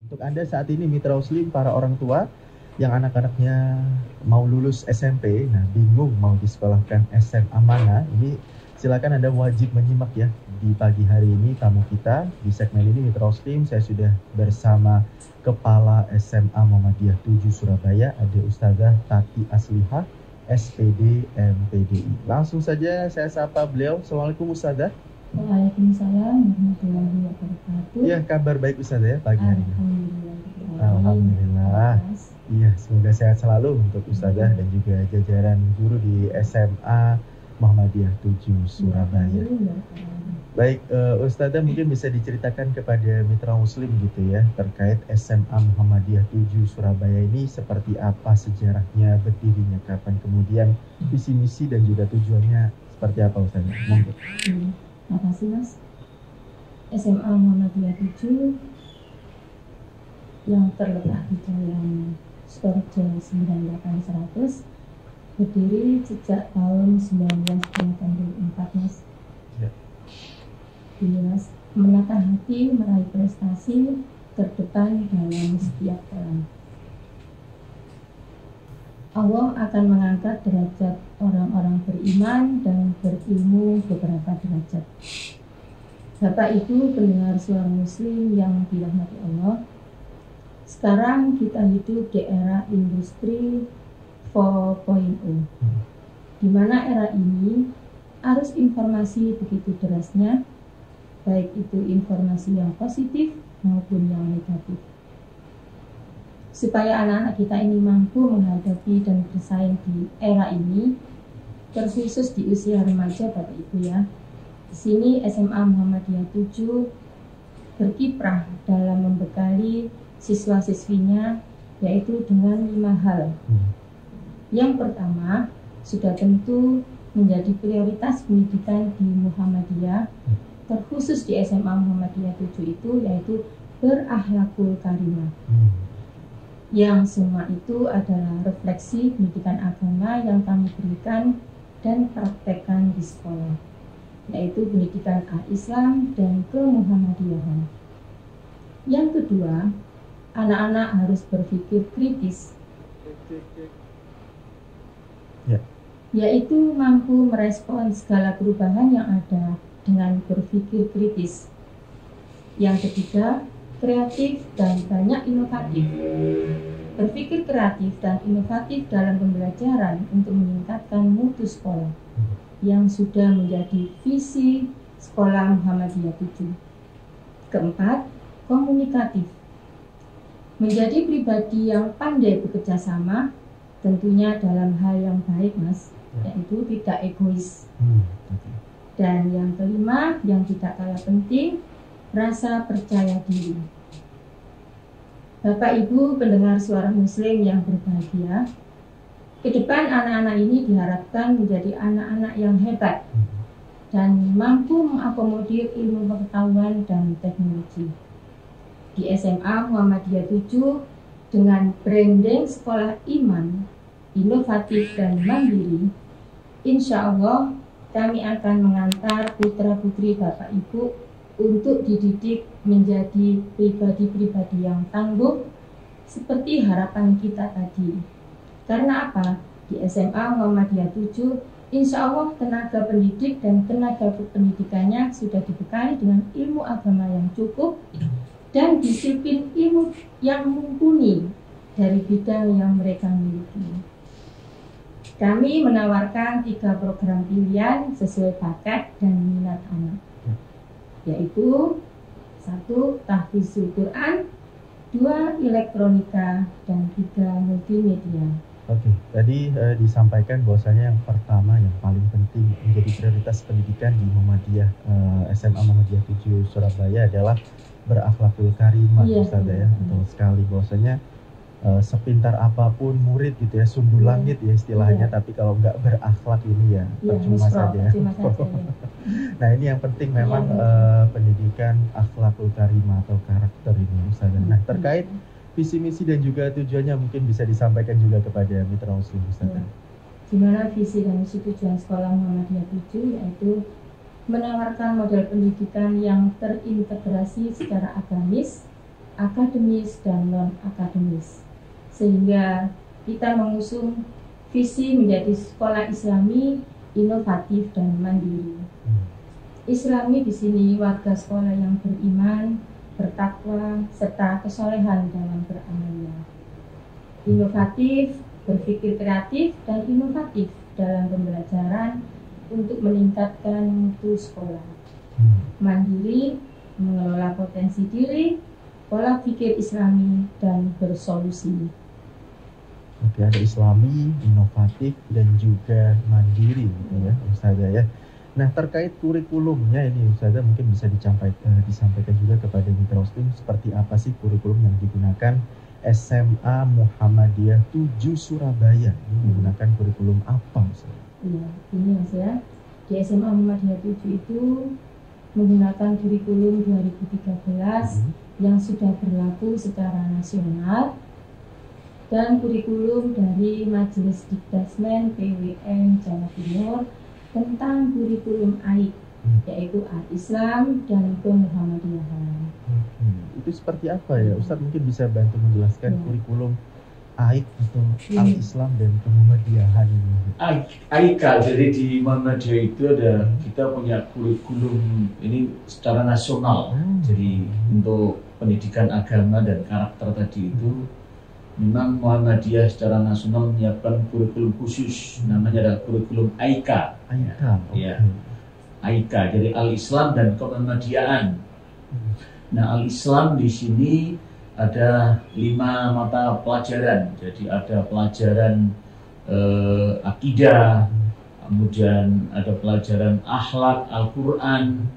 Untuk Anda saat ini mitra muslim, para orang tua yang anak-anaknya mau lulus SMP, nah bingung mau disekolahkan SMA mana, ini silakan Anda wajib menyimak ya di pagi hari ini tamu kita di segmen ini mitra muslim. Saya sudah bersama Kepala SMA Muhammadiyah 7 Surabaya, ada Ustazah Tati Aslihah, SPD MPDI. Langsung saja saya sapa beliau. Assalamualaikum Ustazah. Waalaikumsalam warahmatullahi wabarakatuh. Iya, kabar baik Ustazah ya pagi hari ini. Alhamdulillah. Alhamdulillah. Iya, semoga sehat selalu untuk Ustazah dan juga jajaran guru di SMA Muhammadiyah 7 Surabaya. Baik, Ustazah mungkin bisa diceritakan kepada mitra muslim gitu ya terkait SMA Muhammadiyah 7 Surabaya ini seperti apa sejarahnya, berdirinya kapan, kemudian visi misi dan juga tujuannya seperti apa Ustazah? Monggo. Terima kasih Mas. SMA Muhammadiyah 7 yang terletak di Jalan Sukorejo 98100 berdiri sejak tahun 1994 Mas. Ya. Ini Mas, menatah hati meraih prestasi terdepan dalam setiap peran. Allah akan mengangkat derajat orang-orang beriman dan berilmu beberapa derajat. Bapak Ibu pendengar suara muslim yang dirahmati Allah, sekarang kita hidup di era industri 4.0, di mana era ini arus informasi begitu derasnya, baik itu informasi yang positif maupun yang negatif. Supaya anak-anak kita ini mampu menghadapi dan bersaing di era ini, terkhusus di usia remaja Bapak Ibu ya. Di sini SMA Muhammadiyah 7 berkiprah dalam membekali siswa-siswinya yaitu dengan 5 hal. Yang pertama, sudah tentu menjadi prioritas pendidikan di Muhammadiyah, terkhusus di SMA Muhammadiyah 7 itu yaitu berakhlakul karimah. Yang semua itu adalah refleksi pendidikan agama yang kami berikan dan praktekkan di sekolah, yaitu pendidikan al-Islam dan kemuhammadiyahan. Yang kedua, anak-anak harus berpikir kritis, yaitu mampu merespon segala perubahan yang ada dengan berpikir kritis. Yang ketiga, kreatif dan banyak inovatif. Berpikir kreatif dan inovatif dalam pembelajaran untuk meningkatkan mutu sekolah yang sudah menjadi visi sekolah Muhammadiyah 7. Keempat, komunikatif. Menjadi pribadi yang pandai bekerja sama, tentunya dalam hal yang baik Mas, yaitu tidak egois. Dan yang kelima, yang tidak kalah penting, rasa percaya diri. Bapak Ibu pendengar suara muslim yang berbahagia, ke depan anak-anak ini diharapkan menjadi anak-anak yang hebat dan mampu mengakomodir ilmu pengetahuan dan teknologi. Di SMA Muhammadiyah 7 dengan branding sekolah iman, inovatif dan mandiri, insya Allah kami akan mengantar putra-putri Bapak Ibu untuk dididik menjadi pribadi-pribadi yang tangguh seperti harapan kita tadi. Karena apa? Di SMA Muhammadiyah 7 insya Allah tenaga pendidik dan tenaga pendidikannya sudah dibekali dengan ilmu agama yang cukup dan disiplin ilmu yang mumpuni dari bidang yang mereka miliki. Kami menawarkan 3 program pilihan sesuai bakat dan minat anak, yaitu 1. Tahfizul Quran, 2. Elektronika, dan 3. Multimedia. Oke, tadi disampaikan bahwasanya yang pertama yang paling penting menjadi prioritas pendidikan di Muhammadiyah SMA Muhammadiyah 7 Surabaya adalah berakhlakul karimah. Ustazah ya, betul sekali bahwasanya sepintar apapun murid gitu ya, sumbu langit ya istilahnya, tapi kalau nggak berakhlak ini ya percuma saja. Nah ini yang penting memang pendidikan akhlakul karimah atau karakter ini Ustazah. Nah terkait visi misi dan juga tujuannya mungkin bisa disampaikan juga kepada mitra muslim Ustazah. Gimana visi dan misi tujuan sekolah Muhammadiyah 7 yaitu menawarkan model pendidikan yang terintegrasi secara agamis, akademis dan non-akademis. Sehingga kita mengusung visi menjadi sekolah Islami inovatif dan mandiri. Islami di sini warga sekolah yang beriman, bertakwa, serta kesolehan dalam beramalnya. Inovatif, berpikir kreatif, dan inovatif dalam pembelajaran untuk meningkatkan mutu sekolah. Mandiri, mengelola potensi diri, pola pikir Islami, dan bersolusi. Oke, ada Islami, inovatif, dan juga mandiri gitu ya, Ustazah ya. Nah, terkait kurikulumnya ini Ustazah mungkin bisa disampaikan juga kepada Mitra Muslim seperti apa sih kurikulum yang digunakan SMA Muhammadiyah 7 Surabaya. Ini menggunakan kurikulum apa Ustazah? Iya, ini Mas ya. Di SMA Muhammadiyah 7 itu menggunakan kurikulum 2013 yang sudah berlaku secara nasional dan kurikulum dari Majelis Dikdasmen PWN Jawa Timur tentang kurikulum AIK, yaitu Al-Islam dan Kemuhammadiyahan. Itu seperti apa ya? Ustadz mungkin bisa bantu menjelaskan kurikulum AIK atau Al-Islam dan Kemuhammadiyahan ini. AIK, jadi di Muhammadiyah itu ada, kita punya kurikulum ini secara nasional. Jadi untuk pendidikan agama dan karakter tadi itu memang Muhammadiyah secara nasional menyiapkan kurikulum khusus, namanya adalah kurikulum AIK. Ya, AIK, jadi Al-Islam dan Kemuhammadiyahan. Nah, Al-Islam di sini ada 5 mata pelajaran. Jadi ada pelajaran akidah, kemudian ada pelajaran akhlak, Al-Quran,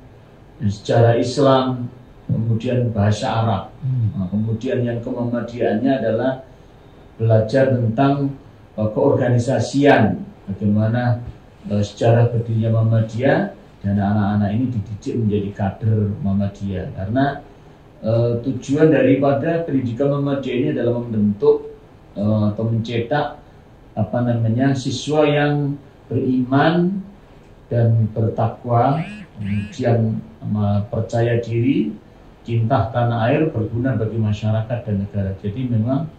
sejarah Islam, kemudian bahasa Arab. Nah, kemudian yang Kemuhammadiyahannya adalah belajar tentang keorganisasian, bagaimana sejarah berdirinya Muhammadiyah, dan anak-anak ini dididik menjadi kader Muhammadiyah. Karena tujuan daripada pendidikan Muhammadiyah ini adalah membentuk atau mencetak siswa yang beriman dan bertakwa, kemudian percaya diri, cinta tanah air, berguna bagi masyarakat dan negara. Jadi memang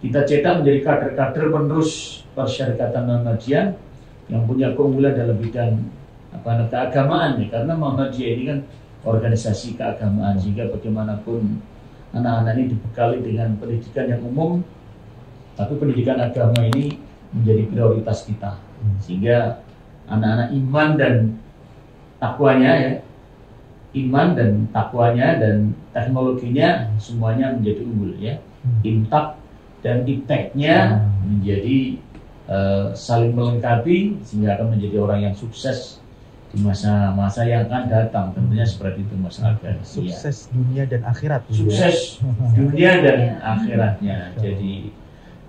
kita cetak menjadi kader-kader penerus persyarikatan Muhammadiyah yang punya keunggulan dalam bidang keagamaan ya. Karena Muhammadiyah ini kan organisasi keagamaan, sehingga bagaimanapun anak-anak ini dibekali dengan pendidikan yang umum, tapi pendidikan agama ini menjadi prioritas kita, sehingga anak-anak iman dan takwanya ya, iman dan takwanya dan teknologinya semuanya menjadi unggul ya. Intak dan ipteknya menjadi saling melengkapi, sehingga akan menjadi orang yang sukses di masa-masa yang akan datang. Tentunya seperti itu Mas Algan. Sukses dunia dan akhirat. Sukses dunia dan akhiratnya. Jadi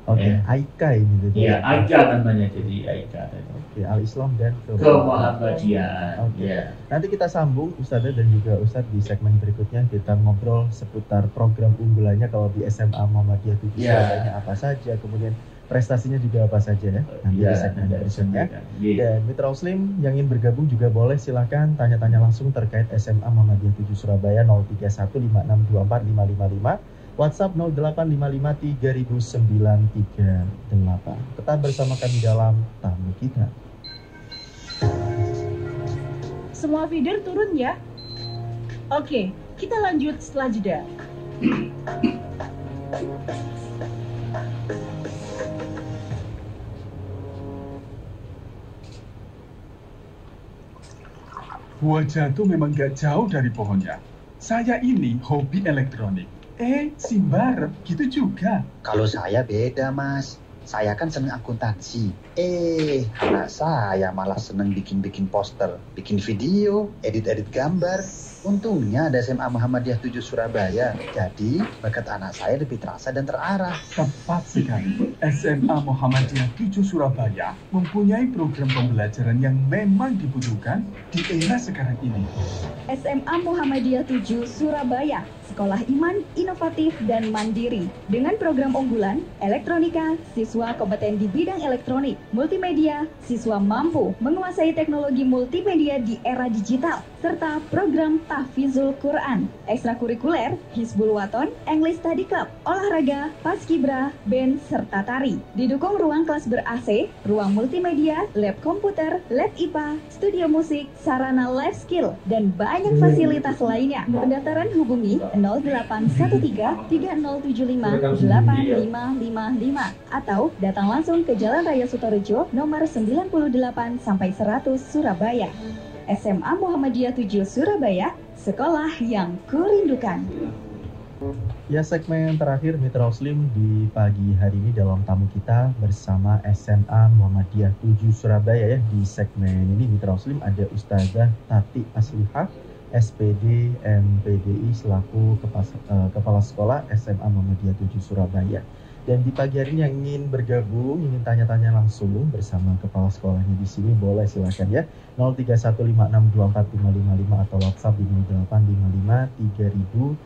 AIK ini. Iya, AIK namanya, jadi AIK tadi. Al-Islam dan Kemuhammadiyahan. Nanti kita sambung Ustazah dan juga Ustadz di segmen berikutnya, kita ngobrol seputar program unggulannya kalau di SMA Muhammadiyah 7 Surabaya apa saja, kemudian prestasinya juga apa saja ya. Nanti di segmen berikutnya. Dan Mitra Muslim yang ingin bergabung juga boleh silakan tanya-tanya langsung terkait SMA Muhammadiyah 7 Surabaya 0315624555. WhatsApp 0855300938. Tetap bersama kami dalam Tamu Kita. Semua feeder turun ya. Oke, kita lanjut setelah jeda. Buah jatuh memang gak jauh dari pohonnya. Saya ini hobi elektronik. Simbar, gitu juga. Kalau saya beda, Mas. Saya kan seneng akuntansi. Anak saya malah seneng bikin-bikin poster, bikin video, edit-edit gambar. Untungnya ada SMA Muhammadiyah 7 Surabaya. Jadi, bakat anak saya lebih terasa dan terarah. Tepat sekali. SMA Muhammadiyah 7 Surabaya mempunyai program pembelajaran yang memang dibutuhkan di era sekarang ini. SMA Muhammadiyah 7 Surabaya sekolah iman, inovatif, dan mandiri. Dengan program unggulan, elektronika, siswa kompeten di bidang elektronik, multimedia, siswa mampu menguasai teknologi multimedia di era digital, serta program tahfizul Quran, ekstrakurikuler, Hizbul Waton, English Study Club, olahraga, paskibra, band, serta tari. Didukung ruang kelas ber-AC, ruang multimedia, lab komputer, lab IPA, studio musik, sarana life skill, dan banyak fasilitas lainnya. Pendaftaran hubungi 0813 3075 8555 atau datang langsung ke Jalan Raya Sutorejo nomor 98 sampai 100 Surabaya. SMA Muhammadiyah 7 Surabaya, sekolah yang kurindukan. Ya, segmen terakhir Mitra Muslim di pagi hari ini dalam tamu kita bersama SMA Muhammadiyah 7 Surabaya ya. Di segmen ini Mitra Muslim ada Ustazah Tati Aslihah, SPD MPDI selaku Kepala Sekolah SMA Muhammadiyah 7 Surabaya. Dan di pagi hari ini yang ingin bergabung, ingin tanya-tanya langsung bersama kepala sekolahnya di sini, boleh silakan ya. 0315624555 atau WhatsApp di 0855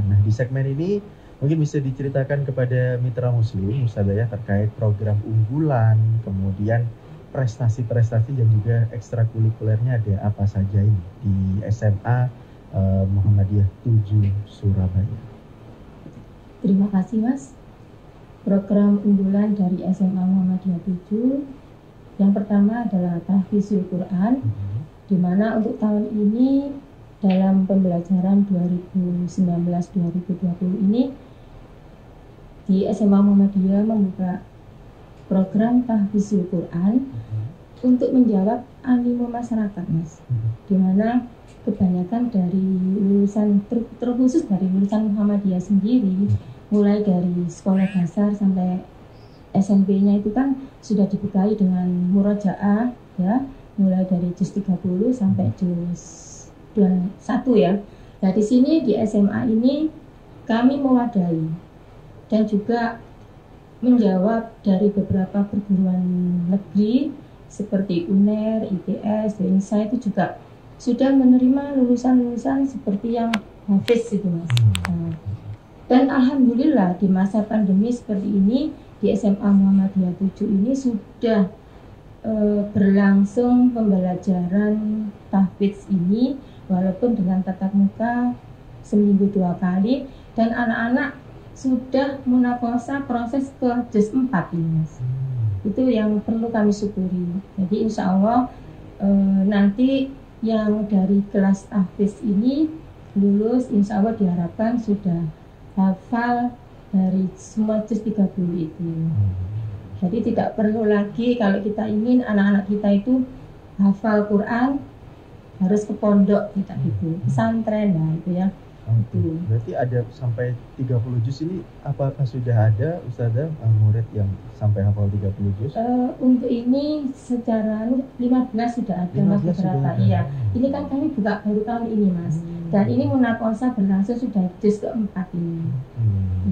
Nah, di segmen ini mungkin bisa diceritakan kepada Mitra Muslim, Ustazah ya, terkait program unggulan, kemudian prestasi-prestasi dan juga ekstrakurikulernya ada apa saja ini di SMA Muhammadiyah 7 Surabaya. Terima kasih Mas. Program unggulan dari SMA Muhammadiyah 7 yang pertama adalah tahfizul Quran, di mana untuk tahun ini dalam pembelajaran 2019-2020 ini di SMA Muhammadiyah membuka program tahfizul Quran untuk menjawab animo masyarakat, Mas. Di mana kebanyakan dari lulusan, terkhusus dari lulusan Muhammadiyah sendiri, mulai dari sekolah dasar sampai SMP-nya itu kan sudah dibekali dengan murojaah ya, mulai dari juz 30 sampai juz 21 ya. Nah, di sini di SMA ini kami mewadahi dan juga menjawab dari beberapa perguruan negeri seperti UNER, ITS, DINSA itu juga sudah menerima lulusan-lulusan seperti yang hafiz itu, Mas. Dan alhamdulillah di masa pandemi seperti ini di SMA Muhammadiyah 7 ini sudah berlangsung pembelajaran tahfidz ini walaupun dengan tatap muka seminggu 2 kali, dan anak-anak sudah munakosa proses ke juz 4 ini, Mas. Itu yang perlu kami syukuri. Jadi insya Allah nanti yang dari kelas tahfidz ini lulus, insya Allah diharapkan sudah hafal dari semua juz 30 itu. Jadi tidak perlu lagi kalau kita ingin anak-anak kita itu hafal Quran harus ke pondok, kita gitu, pesantren lah itu ya. Berarti ada sampai 30 juz ini, apakah sudah ada Ustazah murid yang sampai hafal 30 juz? Untuk ini secara 15 sudah ada, Mas, beberapa. Iya. Ini kan kami buka baru tahun ini, Mas. Dan ini munakosa berlangsung sudah juz ke-4 ini.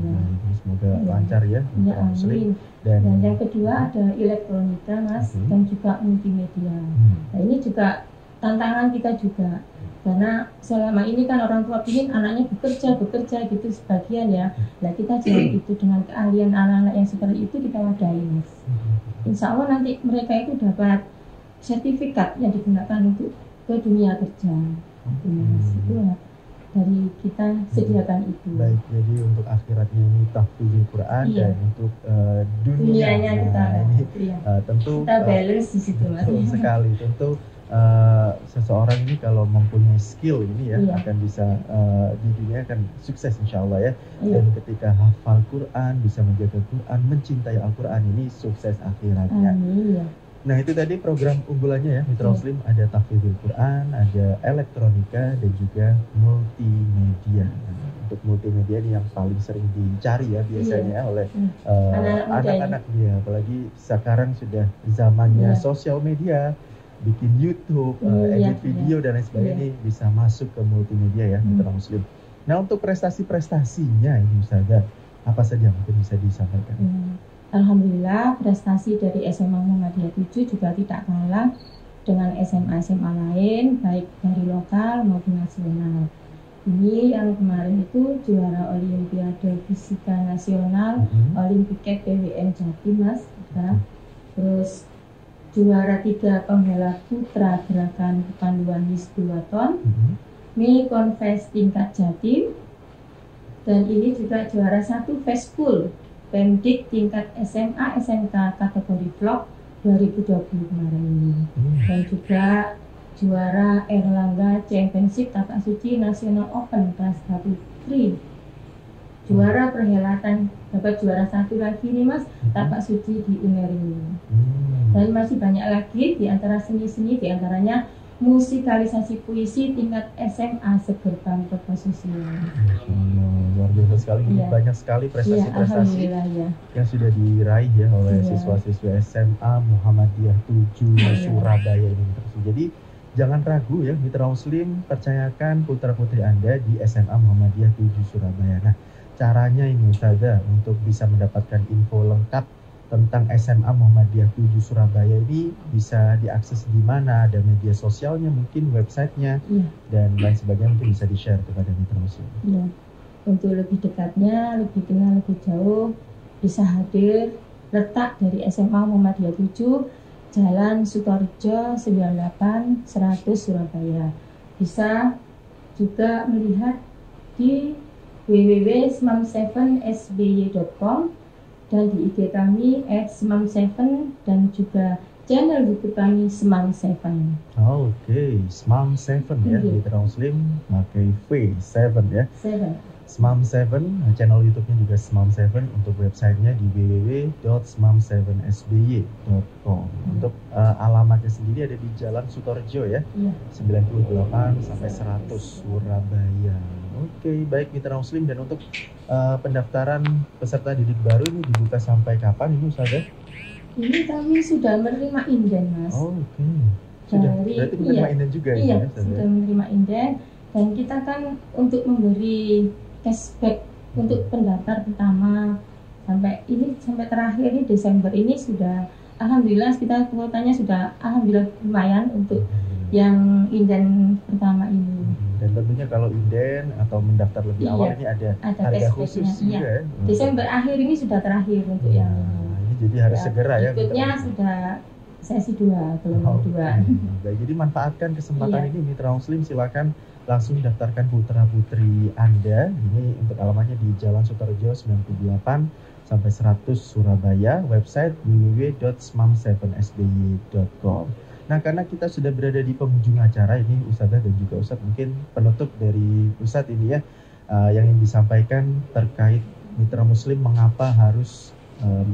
Ya. Semoga lancar ya. Ya, amin. Dan yang kedua ada elektronika, Mas, dan juga multimedia. Nah, ini juga tantangan kita juga. Karena selama ini kan orang tua ingin anaknya bekerja gitu sebagian ya. Nah, kita jawab itu dengan keahlian anak-anak yang seperti itu kita wadahi, Mas. Insya Allah nanti mereka itu dapat sertifikat yang digunakan untuk ke dunia kerja. Mas, itu ya, dari kita sediakan itu. Baik, jadi untuk akhiratnya ini tahfizul Quran, dan untuk dunianya kita ini tentu kita balance di situ, Mas. Betul sekali. Tentu seseorang ini kalau mempunyai skill ini ya akan bisa di dunia akan sukses insya Allah ya. Dan ketika hafal Quran, bisa menjaga Quran, mencintai Al-Quran, ini sukses akhiratnya. Nah, itu tadi program unggulannya ya Mitra Muslim, ada tahfizul Quran, ada elektronika, dan juga multimedia. Untuk multimedia ini yang paling sering dicari ya biasanya oleh anak-anak dia, apalagi sekarang sudah zamannya sosial media, bikin YouTube, edit video dan lain sebagainya, bisa masuk ke multimedia ya Mitra Muslim. Nah, untuk prestasi-prestasinya ini Ustazah, apa saja mungkin bisa disampaikan? Alhamdulillah prestasi dari SMA Muhammadiyah 7 juga tidak kalah dengan SMA-SMA lain, baik dari lokal maupun nasional. Ini yang kemarin itu juara Olimpiade Fisika Nasional, Olimpiade PWN Jatim, Mas. Ya. Terus juara 3 pembela putra gerakan kepanduan MIS 2 ton, Mi Konfes tingkat Jatim, dan ini juga juara 1 Fespul Pemdik tingkat SMA SMK kategori vlog 2020 kemarin ini. Dan juga juara Erlangga Championship Tapak Suci National Open kelas 1 free. Juara perhelatan, dapat juara 1 lagi nih Mas, Tapak Suci di UNER ini. Dan masih banyak lagi di antara seni-seni, di antaranya musikalisasi puisi tingkat SMA Segerbang Perposisi. Luar biasa sekali, Iya. banyak sekali prestasi-prestasi Ya. yang sudah diraih ya oleh Iya. siswa-siswa SMA Muhammadiyah 7 Surabaya ini. Jadi jangan ragu ya, Mitra Muslim, percayakan putra-putri Anda di SMA Muhammadiyah 7 Surabaya. Nah, caranya ini Ustazah untuk bisa mendapatkan info lengkap tentang SMA Muhammadiyah 7 Surabaya ini bisa diakses di mana, ada media sosialnya, mungkin websitenya, dan lain sebagainya, mungkin bisa di-share kepada Mitra Muslim. Ya. Untuk lebih dekatnya, lebih kenal lebih jauh, bisa hadir letak dari SMA Muhammadiyah 7, Jalan Sukorejo 98 100 Surabaya. Bisa juga melihat di www.smam7sby.com dan di IG kami @smam7 dan juga channel YouTube kami Smam7. Oke, Smam7 ya, Mitra Muslim pakai V7 ya. 7. Smam7, channel YouTube-nya juga Smam7, untuk websitenya di www.smam7sby.com. Untuk alamatnya sendiri ada di Jalan Sukorejo ya, 98 sampai 100 Surabaya. Oke, baik Mitra Muslim, dan untuk pendaftaran peserta didik baru ini dibuka sampai kapan ini Ustazah? Ini kami sudah menerima inden, Mas. Oke. Sudah, berarti menerima inden juga iya, ya? Sudah menerima inden, dan kita kan untuk memberi cashback untuk pendaftar pertama sampai terakhir ini Desember ini sudah alhamdulillah kita kuotanya sudah alhamdulillah lumayan untuk yang inden pertama ini. Dan tentunya kalau inden atau mendaftar lebih awal ini ada harga khusus juga ya. Desember akhir ini sudah terakhir untuk yang ini, jadi harus segera ya. Berikutnya sudah sesi 2, gelombang 2. Baik, jadi manfaatkan kesempatan ini Mitra Muslim, silakan langsung daftarkan putra-putri Anda. Ini untuk alamatnya di Jalan Sukorejo 98 sampai 100 Surabaya, website www.smam7sby.com. Nah, karena kita sudah berada di penghujung acara ini Ustazah dan juga Ustadz, mungkin penutup dari Ustadz ini ya, yang ingin disampaikan terkait Mitra Muslim mengapa harus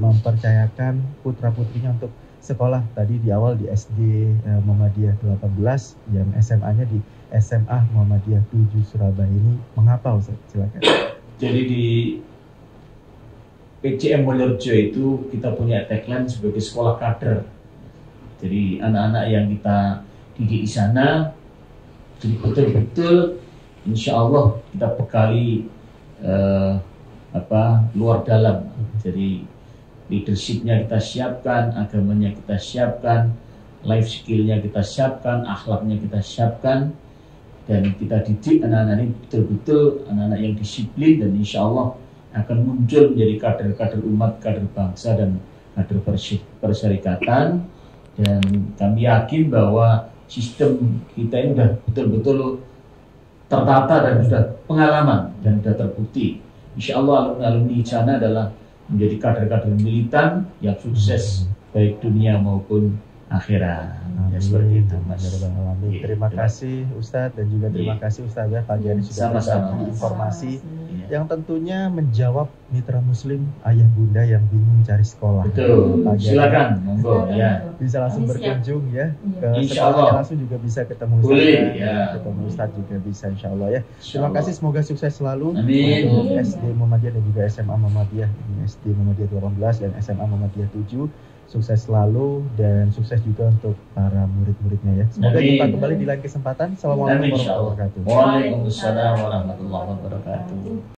mempercayakan putra-putrinya untuk sekolah tadi di awal di SD Muhammadiyah 18, yang SMA-nya di SMA Muhammadiyah 7 Surabaya ini, mengapa Ustaz? Silakan. Jadi di PCM Mulyorejo itu kita punya tagline sebagai sekolah kader. Jadi anak-anak yang kita didik di sana, jadi betul-betul insya Allah kita bekali luar dalam. Jadi leadershipnya kita siapkan, agamanya kita siapkan, life skillnya kita siapkan, akhlaknya kita siapkan, dan kita didik anak-anak ini betul-betul anak-anak yang disiplin, dan insya Allah akan muncul menjadi kader-kader umat, kader bangsa, dan kader perserikatan. Dan kami yakin bahwa sistem kita ini sudah betul-betul tertata dan sudah pengalaman dan sudah terbukti. Insya Allah alumni-alumni di sana adalah menjadi kader-kader militan yang sukses baik dunia maupun akhirat. Ya, seperti itu Mas. Terima kasih Ustadz, dan juga terima kasih Ustazah pagi hari sudah berbagi informasi yang tentunya menjawab Mitra Muslim ayah bunda yang bingung cari sekolah. Betul. Silakan, monggo ya. Bisa langsung berkunjung ya ke Insya sekolah, Allah. Langsung juga bisa ketemu Ustadz. Ketemu Ustadz juga bisa insya Allah ya. Terima kasih, semoga sukses selalu. Amin. Untuk SD Muhammadiyah dan juga SMA Muhammadiyah, SD Muhammadiyah 18 dan SMA Muhammadiyah 7. Sukses selalu dan sukses juga untuk para murid-muridnya ya. Semoga jumpa kembali di lain kesempatan. Assalamualaikum warahmatullahi wabarakatuh. Waalaikumsalam warahmatullahi wabarakatuh.